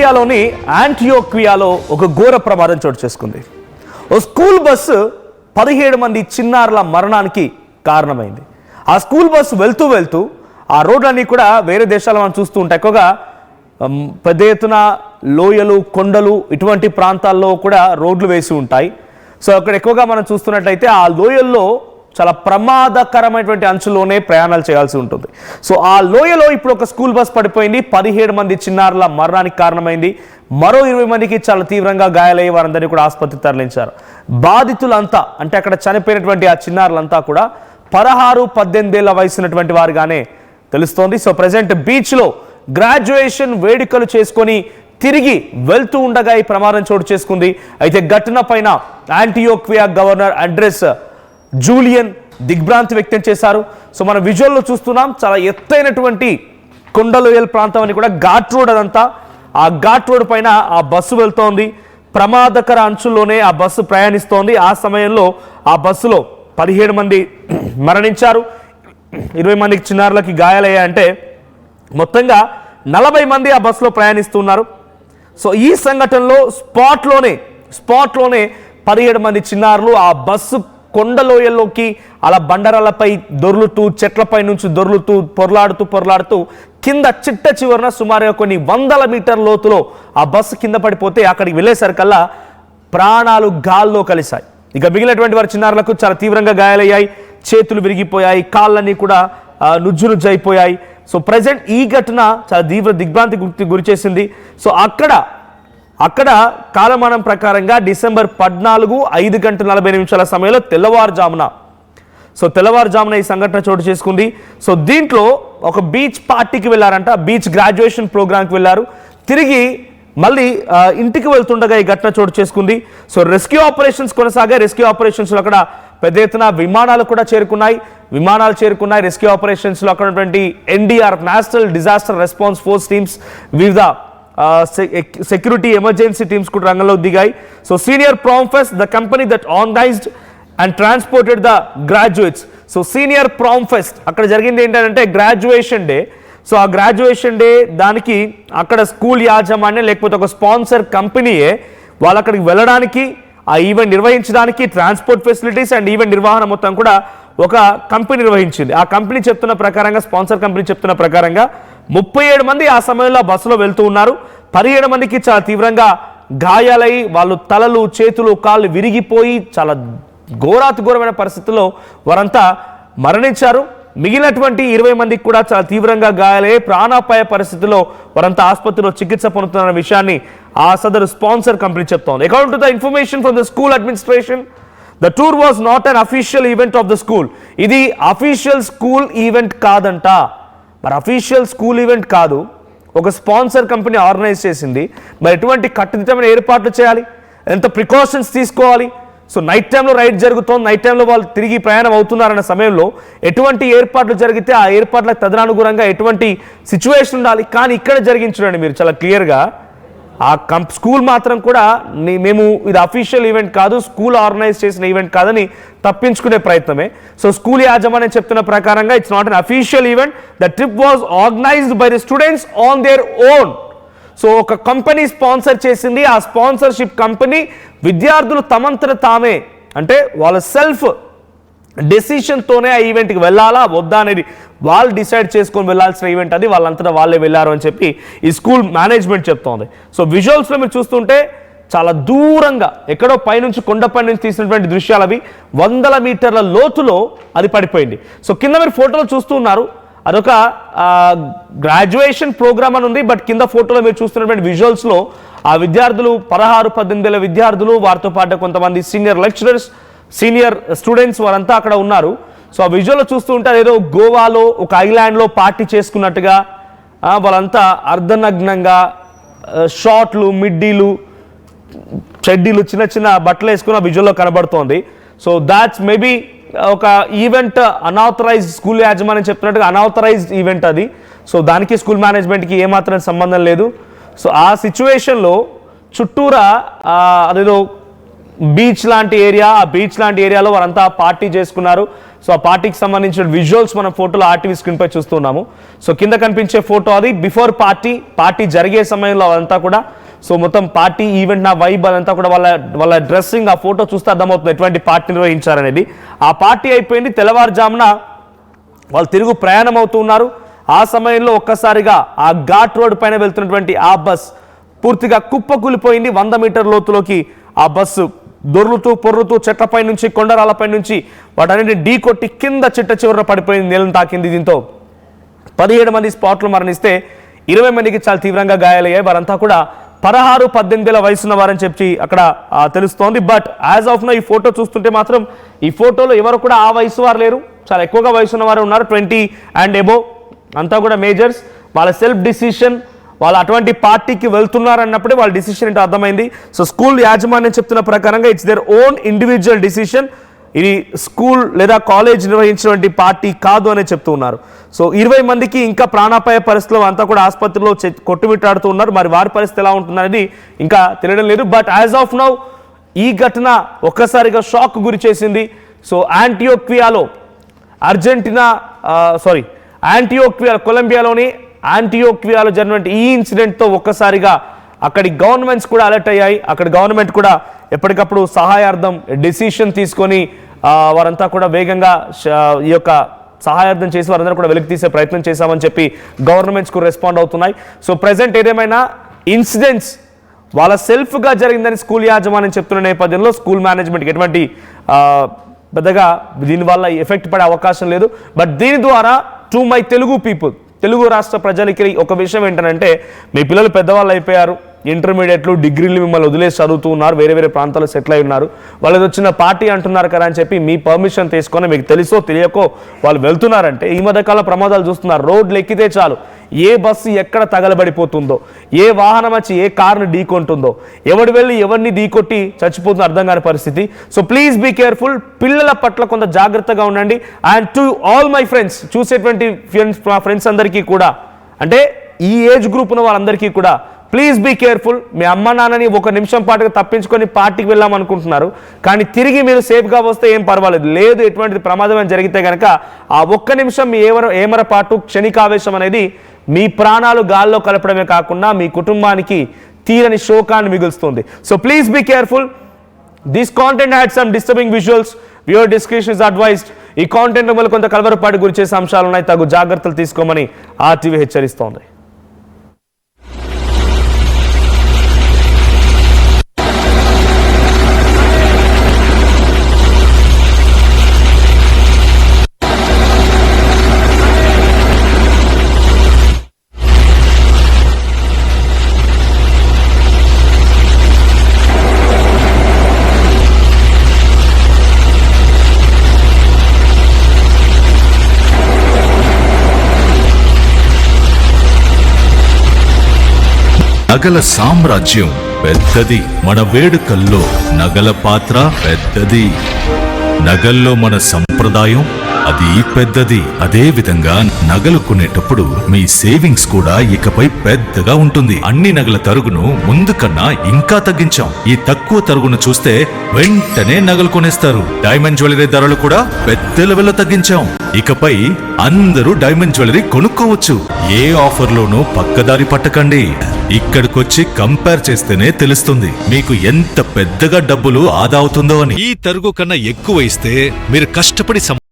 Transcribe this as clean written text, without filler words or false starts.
సిరియాలోని యాంటియోక్వియాలో ఒక ఘోర ప్రమాదం చోటు చేసుకుంది. ఓ స్కూల్ బస్సు 17 మంది చిన్నారుల మరణానికి కారణమైంది. ఆ స్కూల్ బస్సు వెళ్తూ ఆ రోడ్లన్నీ కూడా వేరే దేశాల్లో మనం చూస్తూ ఉంటాం. ఎక్కువగా పెద్ద ఎత్తున లోయలు, కొండలు ఇటువంటి ప్రాంతాల్లో కూడా రోడ్లు వేసి ఉంటాయి. సో అక్కడ ఎక్కువగా మనం చూస్తున్నట్లయితే ఆ లోయల్లో చాలా ప్రమాదకరమైనటువంటి అంచులోనే ప్రయాణాలు చేయాల్సి ఉంటుంది. సో ఆ లోయలో ఇప్పుడు ఒక స్కూల్ బస్ పడిపోయింది. 17 మంది చిన్నారుల మరణానికి కారణమైంది. మరో 20 మందికి చాలా తీవ్రంగా గాయాలయ్యే వారందరినీ కూడా ఆసుపత్రికి తరలించారు. బాధితులంతా అంటే అక్కడ చనిపోయినటువంటి ఆ చిన్నారులంతా కూడా 16-18 ఏళ్ల వయసున్నటువంటి వారుగానే తెలుస్తోంది. సో ప్రజెంట్ బీచ్లో గ్రాడ్యుయేషన్ వేడుకలు చేసుకొని తిరిగి వెళ్తూ ఉండగా ఈ ప్రమాదం చోటు చేసుకుంది. అయితే ఘటన పైన యాంటియోక్వియా గవర్నర్ అడ్రస్ జూలియన్ దిగ్భ్రాంతి వ్యక్తం చేశారు. సో మన విజువల్లో చూస్తున్నాం, చాలా ఎత్తైనటువంటి కొండలోయల్ ప్రాంతం అని కూడా ఘాట్ రోడ్ అదంతా. ఆ ఘాట్ రోడ్ పైన ఆ బస్సు వెళ్తోంది. ప్రమాదకర అంచుల్లోనే ఆ బస్సు ప్రయాణిస్తోంది. ఆ సమయంలో ఆ బస్సులో 17 మంది మరణించారు, 20 మందికి చిన్నారులకి గాయాలయ్యాయంటే మొత్తంగా 40 మంది ఆ బస్సులో ప్రయాణిస్తున్నారు. సో ఈ సంఘటనలో స్పాట్లోనే 17 మంది చిన్నారులు ఆ బస్సు కొండలోయల్లోకి అలా బండరాలపై దొర్లుతూ, చెట్లపై నుంచి దొర్లుతూ పొరలాడుతూ కింద చిట్ట చివరన సుమారుగా కొన్ని 100 మీటర్ల లోతులో ఆ బస్సు కింద పడిపోతే అక్కడికి వెళ్ళేసరికల్లా ప్రాణాలు గాల్లో కలిశాయి. ఇక మిగిలినటువంటి వారి చిన్నారులకు చాలా తీవ్రంగా గాయాలయ్యాయి, చేతులు విరిగిపోయాయి, కాళ్ళన్నీ కూడా నుజ్జునుజ్జైపోయాయి. సో ప్రజెంట్ ఈ ఘటన చాలా తీవ్ర దిగ్భ్రాంతికి గురి చేసింది. సో అక్కడ కాలమానం ప్రకారంగా డిసెంబర్ 14 5:40 సమయంలో తెల్లవారుజామున ఈ సంఘటన చోటు చేసుకుంది. సో దీంట్లో ఒక బీచ్ పార్టీకి వెళ్ళారంట, బీచ్ గ్రాడ్యుయేషన్ ప్రోగ్రామ్కి వెళ్ళారు. తిరిగి మళ్ళీ ఇంటికి వెళ్తుండగా ఈ ఘటన చోటు చేసుకుంది. సో రెస్క్యూ ఆపరేషన్స్ కొనసాగాయి. రెస్క్యూ ఆపరేషన్స్లో అక్కడ పెద్ద ఎత్తున విమానాలు చేరుకున్నాయి. రెస్క్యూ ఆపరేషన్స్లో అక్కడ ఉన్నటువంటి NDRF, national disaster response force teams, వివిధ సెక్యూరిటీ ఎమర్జెన్సీ టీమ్స్ కూడా రంగంలోకి దిగాయి. So senior promfest, the company that organized and transported the graduates. So senior promfest అక్కడ జరిగింది ఏంటంటే గ్రాడ్యుయేషన్ డే. సో ఆ గ్రాడ్యుయేషన్ డే దానికి అక్కడ స్కూల్ యాజమాన్యం లేకపోతే ఒక స్పాన్సర్ కంపెనీయే వాళ్ళు అక్కడికి వెళ్ళడానికి, ఆ ఈవెంట్ నిర్వహించడానికి ట్రాన్స్పోర్ట్ ఫెసిలిటీస్ అండ్ ఈవెంట్ నిర్వహణ మొత్తం కూడా ఒక కంపెనీ నిర్వహించింది. ఆ కంపెనీ చెప్తున్న ప్రకారంగా, స్పాన్సర్ కంపెనీ చెప్తున్న ప్రకారంగా 37 మంది ఆ సమయంలో బస్సులో వెళ్తూ ఉన్నారు. 17 మందికి చాలా తీవ్రంగా గాయాలై వాళ్ళు తలలు, చేతులు, కాళ్ళు విరిగిపోయి చాలా ఘోరమైన పరిస్థితుల్లో వారంతా మరణించారు. మిగిలినటువంటి 20 మందికి కూడా చాలా తీవ్రంగా గాయాలయ్యే ప్రాణాపాయ పరిస్థితుల్లో వారంతా ఆసుపత్రిలో చికిత్స పొందుతున్న విషయాన్ని ఆ సదరు స్పాన్సర్ కంపెనీ చెప్తోంది. According to the information from the school administration, the tour was not an official event of the school. ఇది అఫీషియల్ స్కూల్ ఈవెంట్ కాదంట. మరి అఫీషియల్ స్కూల్ ఈవెంట్ కాదు, ఒక స్పాన్సర్ కంపెనీ ఆర్గనైజ్ చేసింది. మరి ఎటువంటి కట్టుదిట్టమైన ఏర్పాట్లు చేయాలి, ఎంత ప్రికాషన్స్ తీసుకోవాలి. సో నైట్ టైంలో రైడ్ జరుగుతోంది, నైట్ టైంలో వాళ్ళు తిరిగి ప్రయాణం అవుతున్నారన్న సమయంలో ఎటువంటి ఏర్పాట్లు జరిగితే ఆ ఏర్పాట్లకు తదనుగుణంగా ఎటువంటి సిచ్యువేషన్ ఉండాలి. కానీ ఇక్కడ జరిగించండి మీరు చాలా క్లియర్గా ఆ స్కూల్ మాత్రం కూడా మేము ఇది అఫీషియల్ ఈవెంట్ కాదు, స్కూల్ ఆర్గనైజ్ చేసిన ఈవెంట్ కాదని తప్పించుకునే ప్రయత్నమే. సో స్కూల్ యాజమాన్యం చెప్తున్న ప్రకారంగా it's not an official event, the trip was organised by the students on their own. So ఒక కంపెనీ స్పాన్సర్ చేసింది. ఆ స్పాన్సర్షిప్ కంపెనీ విద్యార్థులు తమంతట తామే అంటే వాళ్ళ సెల్ఫ్ డెసిషన్తోనే ఆ ఈవెంట్కి వెళ్ళాలా వద్దా అనేది వాళ్ళు డిసైడ్ చేసుకొని వెళ్ళాల్సిన ఈవెంట్ అది, వాళ్ళంతటా వాళ్ళే వెళ్ళారు అని చెప్పి ఈ స్కూల్ మేనేజ్మెంట్ చెప్తోంది. సో విజువల్స్లో మీరు చూస్తుంటే చాలా దూరంగా ఎక్కడో పైనుంచి కొండపై నుంచి తీసినటువంటి దృశ్యాలు అవి 100 మీటర్ల లోతులో అది పడిపోయింది. సో కింద మీరు ఫోటోలో చూస్తున్నారు, అదొక గ్రాడ్యుయేషన్ ప్రోగ్రామ్ అని ఉంది. బట్ కింద ఫోటోలో మీరు చూస్తున్నటువంటి విజువల్స్లో ఆ విద్యార్థులు 16-18 ఏళ్ల విద్యార్థులు, వారితో పాటు కొంతమంది సీనియర్ లెక్చరర్స్, సీనియర్ స్టూడెంట్స్ వారంతా అక్కడ ఉన్నారు. సో ఆ విజువల్లో చూస్తూ ఉంటే ఏదో గోవాలో ఒక ఐలాండ్లో పార్టీ చేసుకున్నట్టుగా వాళ్ళంతా అర్ధనగ్నంగా షార్ట్లు, మిడ్డీలు, చెడ్డీలు, చిన్న బట్టలు వేసుకున్న విజువల్లో కనబడుతోంది. సో దాట్స్ మేబీ ఒక ఈవెంట్ అన్ఆథరైజ్డ్, స్కూల్ యాజమాన్యం చెప్తున్నట్టుగా అన్ఆథరైజ్డ్ ఈవెంట్ అది. సో దానికి స్కూల్ మేనేజ్మెంట్కి ఏమాత్రం సంబంధం లేదు. సో ఆ సిచ్యువేషన్లో చుట్టూరా అదేదో బీచ్ లాంటి ఏరియా, ఆ బీచ్ లాంటి ఏరియాలో వారంతా పార్టీ చేసుకున్నారు. సో ఆ పార్టీకి సంబంధించిన విజువల్స్ మనం ఫోటోలో ఆర్టీవీ స్క్రీన్ పై చూస్తున్నాము. సో కింద కనిపించే ఫోటో అది బిఫోర్ పార్టీ జరిగే సమయంలో అదంతా కూడా. సో మొత్తం పార్టీ ఈవెంట్ నా వైబ్ అదంతా కూడా వాళ్ళ డ్రెస్సింగ్, ఆ ఫోటో చూస్తే అర్థమవుతుంది ఎటువంటి పార్టీ నిర్వహించారనేది. ఆ పార్టీ అయిపోయింది, తెల్లవారుజామున వాళ్ళు తిరుగు ప్రయాణం అవుతూ ఉన్నారు. ఆ సమయంలో ఒక్కసారిగా ఆ ఘాట్ రోడ్ పైన వెళ్తున్నటువంటి ఆ బస్ పూర్తిగా కుప్పకూలిపోయింది. 100 మీటర్ లోతులోకి ఆ బస్సు దొర్లుతూ పొర్లుతూ చెట్లపై నుంచి, కొండరాలపై నుంచి వాటన్నిటిని ఢీ కొట్టి కింద చిట్ట చివరన పడిపోయింది, నేలను తాకింది. దీంతో 17 మంది స్పాట్లో మరణిస్తే 20 మందికి చాలా తీవ్రంగా గాయాలయ్యాయి. వారంతా కూడా 16-18 వయసున్న వారని చెప్పి అక్కడ తెలుస్తోంది. బట్ యాజ్ ఆఫ్ నో ఈ ఫోటో చూస్తుంటే మాత్రం ఈ ఫోటోలో ఎవరు కూడా ఆ వయసు వారు లేరు, చాలా ఎక్కువగా వయసున్న వారు ఉన్నారు. 20 అండ్ అబోవ్ అంతా కూడా మేజర్స్. వాళ్ళ సెల్ఫ్ డిసిషన్, వాళ్ళు అటువంటి పార్టీకి వెళ్తున్నారు అన్నప్పుడే వాళ్ళ డిసిషన్ ఏంటో అర్థమైంది. సో స్కూల్ యాజమాన్యం చెప్తున్న ప్రకారంగా it's their own individual decision, ఇది స్కూల్ లేదా కాలేజ్ నిర్వహించినటువంటి పార్టీ కాదు అని చెప్తూ ఉన్నారు. సో 20 మందికి ఇంకా ప్రాణాపాయ పరిస్థితుల్లో అంతా కూడా ఆసుపత్రిలో కొట్టుమిట్టాడుతూ ఉన్నారు. మరి వారి పరిస్థితి ఎలా ఉంటుందనేది ఇంకా తెలియడం లేదు. బట్ యాజ్ ఆఫ్ నౌ ఈ ఘటన ఒక్కసారిగా షాక్ గురి చేసింది. సో యాంటియోక్వియాలో కొలంబియాలోని యాంటియోక్వియాలో జరిగినటువంటి ఈ ఇన్సిడెంట్తో ఒక్కసారిగా అక్కడి గవర్నమెంట్స్ కూడా అలర్ట్ అయ్యాయి. అక్కడ గవర్నమెంట్ కూడా ఎప్పటికప్పుడు సహాయార్థం డెసిషన్ తీసుకొని వారంతా కూడా వేగంగా ఈ యొక్క సహాయార్థం చేసి వారందరూ కూడా వెలికి తీసే ప్రయత్నం చేశామని చెప్పి గవర్నమెంట్స్ కూడా రెస్పాండ్ అవుతున్నాయి. సో ప్రెసెంట్ ఏదేమైనా ఇన్సిడెంట్స్ వాళ్ళ సెల్ఫ్గా జరిగిందని స్కూల్ యాజమాన్యం చెప్తున్న నేపథ్యంలో స్కూల్ మేనేజ్మెంట్కి ఎటువంటి పెద్దగా దీనివల్ల ఎఫెక్ట్ పడే అవకాశం లేదు. బట్ దీని ద్వారా టు మై తెలుగు రాష్ట్ర ప్రజలకి ఒక విషయం ఏంటంటే, మీ పిల్లలు పెద్దవాళ్ళు అయిపోయారు, ఇంటర్మీడియట్లు డిగ్రీలు మిమ్మల్ని వదిలేసి చదువుతూ ఉన్నారు, వేరే వేరే ప్రాంతాల్లో సెటిల్ అయి ఉన్నారు, వాళ్ళు వచ్చిన పార్టీ అంటున్నారు కదా అని చెప్పి మీ పర్మిషన్ తీసుకొని మీకు తెలుసో తెలియకో వాళ్ళు వెళ్తున్నారంటే, ఈ మధ్యకాల ప్రమాదాలు చూస్తున్నారు. రోడ్లు ఎక్కితే చాలు ఏ బస్సు ఎక్కడ తగలబడిపోతుందో, ఏ వాహనం వచ్చి ఏ కార్ను ఢీకొంటుందో, ఎవడు వెళ్ళి ఎవరిని ఢీకొట్టి చచ్చిపోతుందో అర్థం కాని పరిస్థితి. సో ప్లీజ్ బీ కేర్ఫుల్, పిల్లల పట్ల కొంత జాగ్రత్తగా ఉండండి. And to all my friends, చూసేటువంటి మా ఫ్రెండ్స్ అందరికీ కూడా, అంటే ఈ ఏజ్ గ్రూప్ ఉన్న వాళ్ళందరికీ కూడా ప్లీజ్ బీ కేర్ఫుల్. మీ అమ్మ నాన్నని ఒక నిమిషం పాటుగా తప్పించుకొని పార్టీకి వెళ్ళామనుకుంటున్నారు, కానీ తిరిగి మీరు సేఫ్గా వస్తే ఏం పర్వాలేదు. లేదు ఎటువంటి ప్రమాదం జరిగితే కనుక ఆ ఒక్క నిమిషం మీ ఏమరపాటు క్షణికావేశం అనేది మీ ప్రాణాలు గాల్లో కలపడమే కాకుండా మీ కుటుంబానికి తీరని శోకాన్ని మిగులుస్తుంది. So please be careful. This content had some disturbing visuals, viewer discretion is advised. ఈ కాంటెంట్ వల్ల కొంత కలవరపాటు గురి చేసే అంశాలు ఉన్నాయి, తగు జాగ్రత్తలు తీసుకోమని ఆర్టీవీ హెచ్చరిస్తోంది. నగల సామ్రాజ్యం పెద్దది, మన వేడుకల్లో నగల పాత్ర పెద్దది. నగల్లో మన సంప్రదాయం అది పెద్దది. అదే విధంగా నగలు కొనేటప్పుడు మీ సేవింగ్స్ కూడా ఇకపై పెద్దగా ఉంటుంది. అన్ని నగల తరుగును ముందు కన్నా ఇంకా తగ్గించాం. ఈ తక్కువ తరుగును చూస్తే వెంటనే నగలు కొనేస్తారు. డైమండ్ జ్యువెలరీ ధరలు కూడా పెద్ద లెవెల్లో తగ్గించాం. ఇకపై అందరూ డైమండ్ జ్యువెలరీ కొనుక్కోవచ్చు. ఏ ఆఫర్లోనూ పక్కదారి పట్టకండి. ఇక్కడికొచ్చి కంపేర్ చేస్తేనే తెలుస్తుంది మీకు ఎంత పెద్దగా డబ్బులు ఆదా అవుతుందో అని. ఈ తరుగు కన్నా ఎక్కువ ఇస్తే మీరు కష్టపడి